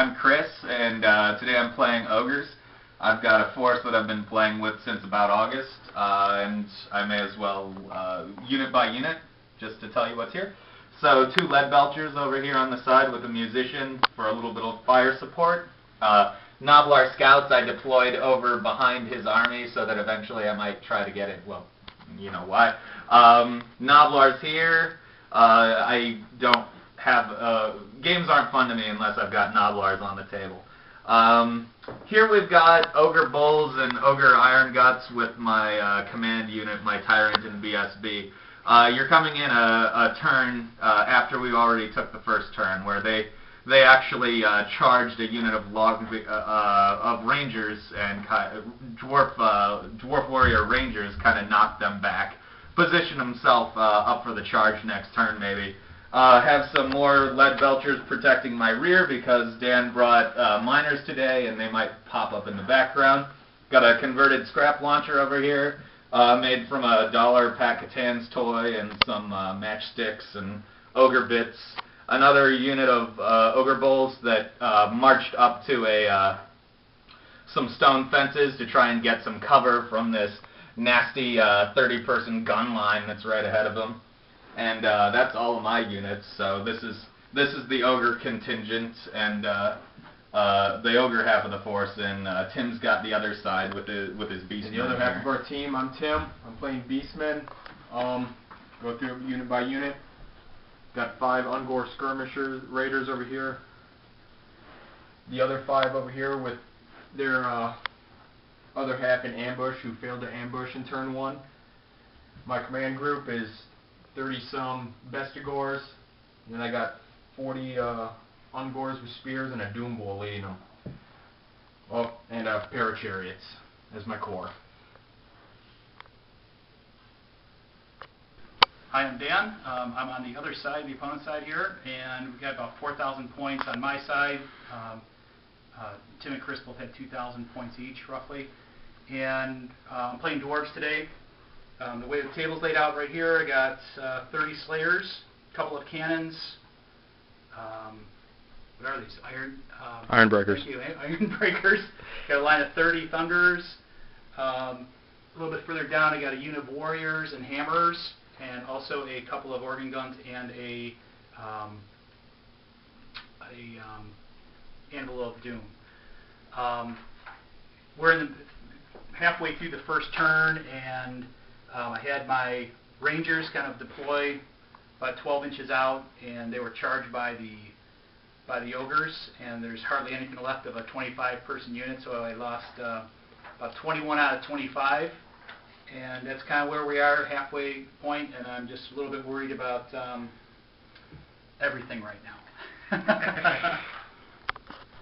I'm Chris, and today I'm playing Ogres. I've got a force that I've been playing with since about August, and I may as well, unit by unit, just to tell you what's here. So 2 lead belchers over here on the side with a musician for a little bit of fire support. Noblar scouts I deployed over behind his army so that eventually I might try to get it. Well, you know why. Noblar's here. I don't have, games aren't fun to me unless I've got Noblars on the table. Here we've got Ogre Bulls and Ogre Iron Guts with my command unit, my Tyrant and BSB. You're coming in a turn after we already took the first turn, where they actually charged a unit of Rangers, and Dwarf Warrior Rangers kind of knocked them back. Position himself up for the charge next turn, maybe. Have some more lead belchers protecting my rear because Dan brought miners today and they might pop up in the background. Got a converted scrap launcher over here, made from a $1 Pac-Catan's toy and some matchsticks and ogre bits. Another unit of Ogre Bulls that marched up to some stone fences to try and get some cover from this nasty 30-person gun line that's right ahead of them. And that's all of my units. So this is the Ogre contingent, and the Ogre half of the force, and Tim's got the other side with his Beastmen. And the other half of our team, I'm Tim. I'm playing Beastmen. Go through unit by unit. Got 5 Ungor skirmishers, raiders over here. The other 5 over here with their other half in ambush, who failed to ambush in turn 1. My command group is 30-some Bestigors, and then I got 40 Ungors with spears and a Doom Bull leading them. Oh, and a pair of chariots as my core. Hi, I'm Dan. I'm on the other side, the opponent's side here, and we've got about 4,000 points on my side. Tim and Chris both had 2,000 points each, roughly. And I'm playing Dwarves today. The way the table's laid out right here, I got 30 Slayers, a couple of cannons. What are these? Iron Breakers. Thank you, Iron Breakers. Got a line of 30 Thunders. A little bit further down, I got a unit of Warriors and Hammers, and also a couple of organ guns and a Anvil of Doom. We're in halfway through the first turn, and I had my Rangers kind of deploy about 12 inches out, and they were charged by the Ogres, and there's hardly anything left of a 25-person unit, so I lost about 21 out of 25. And that's kind of where we are, halfway point, and I'm just a little bit worried about everything right now.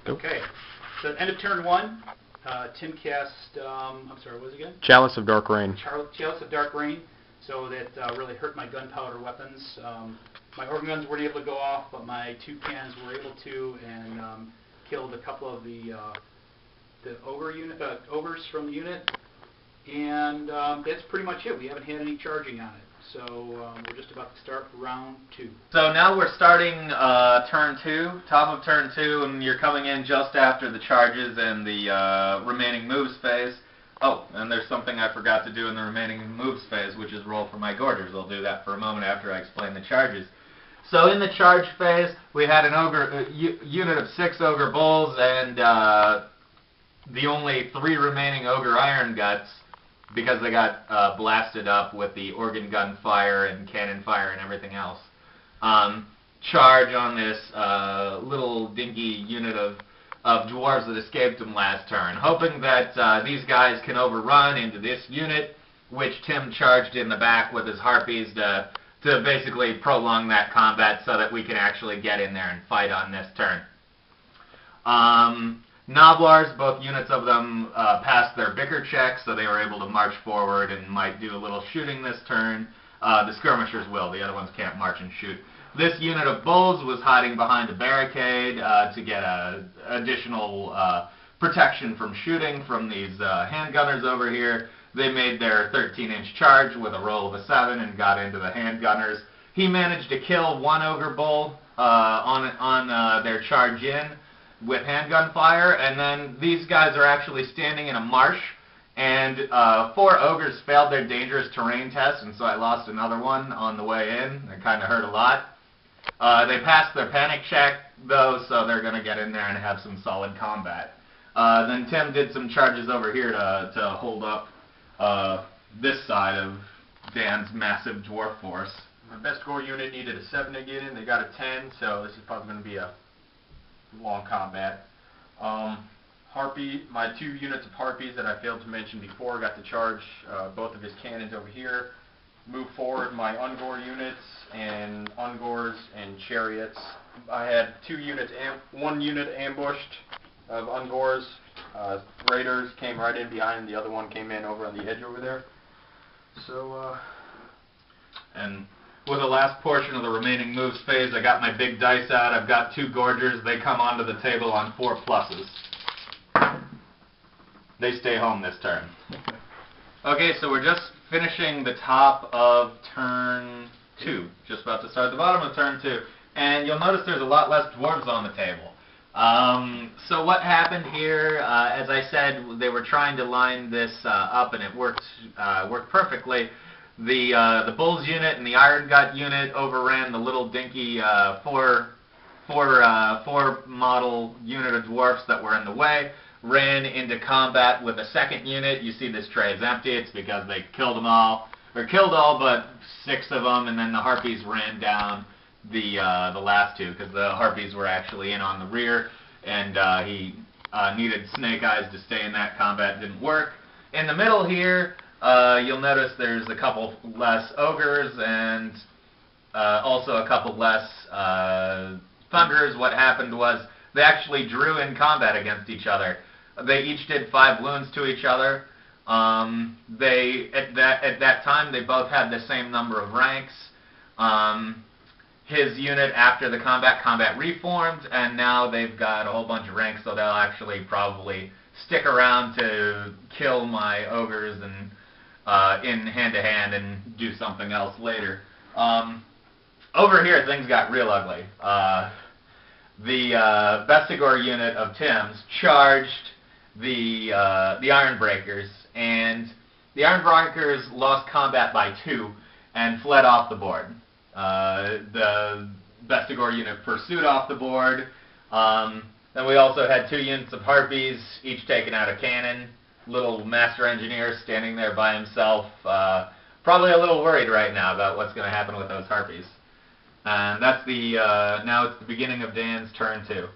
Okay, so end of turn 1, Tim cast, I'm sorry, what was it again? Chalice of Dark Rain. Chalice of Dark Rain, so that really hurt my gunpowder weapons. My organ guns weren't able to go off, but my 2 cannons were able to, and killed a couple of the ogres from the unit. And that's pretty much it. We haven't had any charging on it. So we're just about to start round 2. So now we're starting turn 2, top of turn 2, and you're coming in just after the charges and the remaining moves phase. Oh, and there's something I forgot to do in the remaining moves phase, which is roll for my Gorgers. I'll do that for a moment after I explain the charges. So in the charge phase, we had an unit of 6 Ogre Bulls and the only 3 remaining Ogre Iron Guts, because they got blasted up with the organ gun fire and cannon fire and everything else. Charge on this little dinky unit of Dwarves that escaped them last turn, hoping that these guys can overrun into this unit, which Tim charged in the back with his Harpies to basically prolong that combat so that we can actually get in there and fight on this turn. Noblars, both units of them passed their Vicar check, so they were able to march forward and might do a little shooting this turn. The skirmishers will, the other ones can't march and shoot. This unit of Bulls was hiding behind a barricade to get additional protection from shooting from these handgunners over here. They made their 13-inch charge with a roll of a 7 and got into the handgunners. He managed to kill 1 Ogre Bull on their charge in. with handgun fire, and then these guys are actually standing in a marsh, and 4 ogres failed their dangerous terrain test, and so I lost another one on the way in. It kind of hurt a lot. They passed their panic check, though, so they're going to get in there and have some solid combat. Then Tim did some charges over here to hold up this side of Dan's massive dwarf force. My best gore unit needed a 7 to get in. They got a 10, so this is probably going to be a long combat. My 2 units of harpies that I failed to mention before got to charge both of his cannons over here. Move forward my Ungor units and Ungors and chariots. I had 2 units, 1 unit ambushed of Ungors. Raiders came right in behind, the other one came in over on the edge over there. So, and with the last portion of the remaining moves phase, I got my big dice out. I've got 2 Gorgers. They come onto the table on 4 pluses. They stay home this turn. Okay, so we're just finishing the top of turn 2. Just about to start the bottom of turn 2. And you'll notice there's a lot less dwarves on the table. So what happened here, as I said, they were trying to line this up, and it worked perfectly. The Bulls unit and the Iron Gut unit overran the little dinky 4 model unit of dwarfs that were in the way, ran into combat with a second unit. You see this tray is empty. It's because they killed them all, or killed all but 6 of them, and then the Harpies ran down the last 2, because the Harpies were actually in on the rear, and he needed Snake Eyes to stay in that combat. Didn't work. In the middle here, you'll notice there's a couple less Ogres and also a couple less Thunderers. What happened was they actually drew in combat against each other. They each did 5 wounds to each other. At that time, they both had the same number of ranks. His unit, after the combat reformed, and now they've got a whole bunch of ranks, so they'll actually probably stick around to kill my Ogres and in hand-to-hand and do something else later. Over here, things got real ugly. The Bestigor unit of Tim's charged the Ironbreakers, and the Ironbreakers lost combat by 2 and fled off the board. The Bestigor unit pursued off the board. Then we also had 2 units of Harpies, each taking out a cannon. Little Master Engineer standing there by himself, probably a little worried right now about what's going to happen with those Harpies. And that's the, now it's the beginning of Dan's turn 2.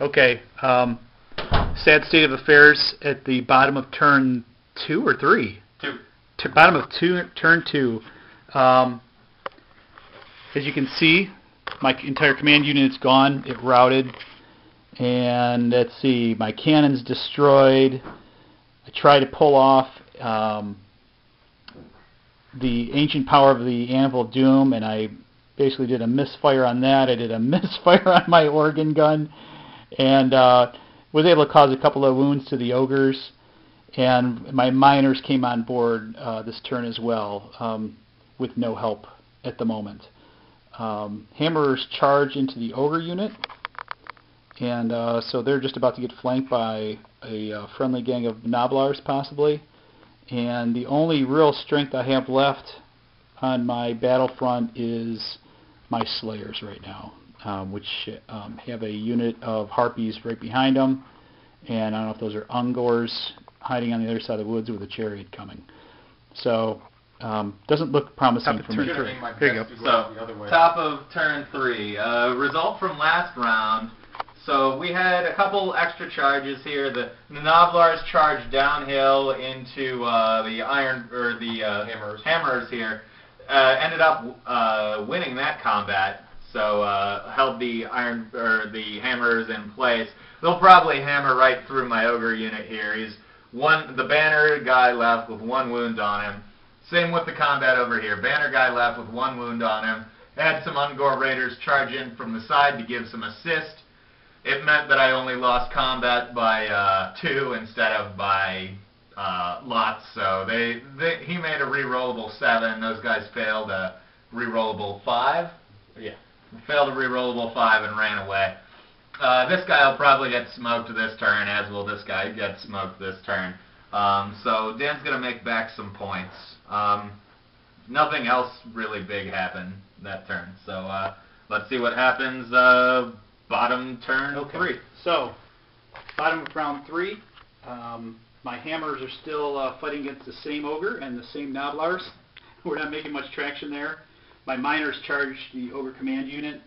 Okay, sad state of affairs at the bottom of turn 2 or 3? 2. Bottom of turn 2. As you can see, my entire command unit is gone. It routed. And let's see, my cannon's destroyed. I tried to pull off the ancient power of the Anvil of Doom, and I basically did a misfire on that. I did a misfire on my organ gun, and was able to cause a couple of wounds to the Ogres. And my miners came on board this turn as well, with no help at the moment. Hammerers charge into the Ogre unit, and so they're just about to get flanked by a friendly gang of Noblars, possibly. And the only real strength I have left on my battlefront is my Slayers right now, which have a unit of Harpies right behind them. And I don't know if those are Ungors hiding on the other side of the woods with a chariot coming. So, doesn't look promising for me. Here you go. So, top of turn 3. Result from last round. So we had a couple extra charges here. The Noblars charged downhill into the Hammerers here. Ended up winning that combat. So held the Hammerers in place. They'll probably hammer right through my Ogre unit here. He's the Banner guy left with 1 wound on him. Same with the combat over here. Banner guy left with 1 wound on him. Had some Ungor Raiders charge in from the side to give some assist. It meant that I only lost combat by 2 instead of by lots. So he made a rerollable 7. Those guys failed a rerollable 5. Yeah, failed a rerollable 5 and ran away. This guy will probably get smoked this turn, as will this guy get smoked this turn. So Dan's going to make back some points. Nothing else really big happened that turn. So let's see what happens bottom turn 3. So, bottom of round 3, my hammers are still fighting against the same ogre and the same noblars. We're not making much traction there. My miners charged the ogre command unit.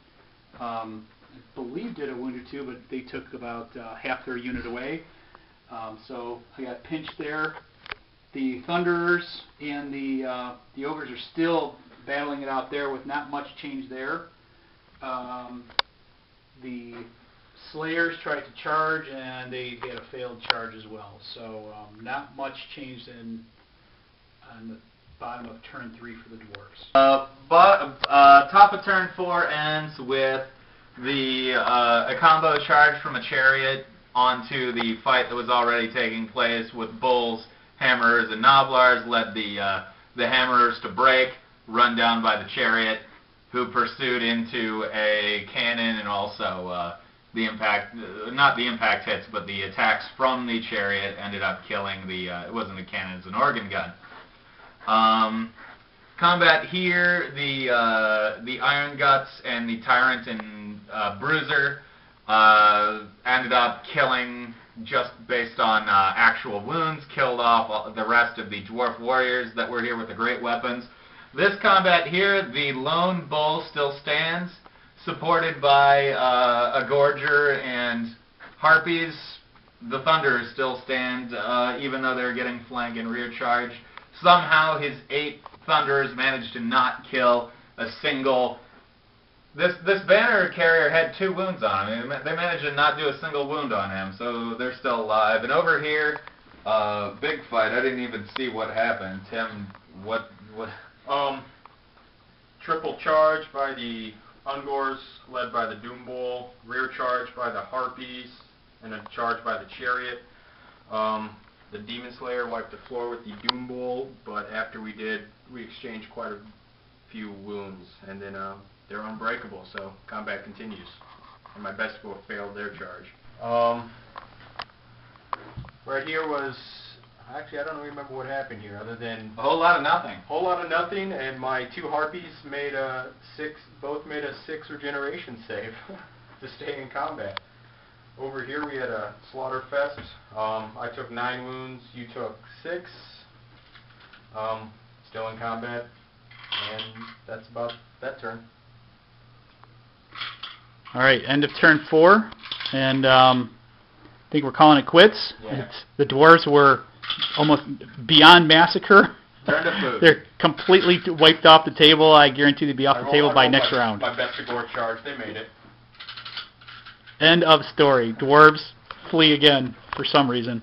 I believe did a wound or two, but they took about half their unit away. So I got pinched there. The Thunderers and the Ogres are still battling it out there with not much change there. The Slayers tried to charge and they had a failed charge as well. So not much change on the bottom of turn 3 for the Dwarves. Top of turn 4 ends with a combo charge from a chariot onto the fight that was already taking place with bulls, hammers, and noblars. Led the hammerers to break, run down by the chariot, who pursued into a cannon, and also the impact, not the impact hits, but the attacks from the chariot ended up killing the, it wasn't a cannon, it was an organ gun. Combat here, the Iron Guts and the Tyrant and Bruiser ended up killing, just based on actual wounds, killed off the rest of the Dwarf Warriors that were here with the great weapons. This combat here, the Lone Bull still stands, supported by a Gorger and Harpies. The Thunderers still stand, even though they're getting flank and rear charge. Somehow his 8 Thunderers managed to not kill a single... This banner carrier had 2 wounds on him. They managed to not do a single wound on him, so they're still alive. And over here, big fight. I didn't even see what happened. Tim, what? Triple charge by the Ungors, led by the Doom Bull. Rear charge by the Harpies, and a charge by the Chariot. The Demon Slayer wiped the floor with the Doom Bull, but after we exchanged quite a few wounds, and then they're unbreakable, so combat continues. And my best foe failed their charge. Right here was, actually I don't remember what happened here, other than A whole lot of nothing. whole lot of nothing, and my 2 Harpies made both made a 6 regeneration save to stay in combat. Over here we had a slaughter fest. I took 9 wounds, you took 6. Still in combat, and that's about that turn. All right, end of turn 4, and I think we're calling it quits. Yeah. The Dwarves were almost beyond massacre. Turn to food. They're completely wiped off the table. I guarantee they'll be off the table by next round. My best Gore charge, they made it. End of story. Dwarves flee again for some reason.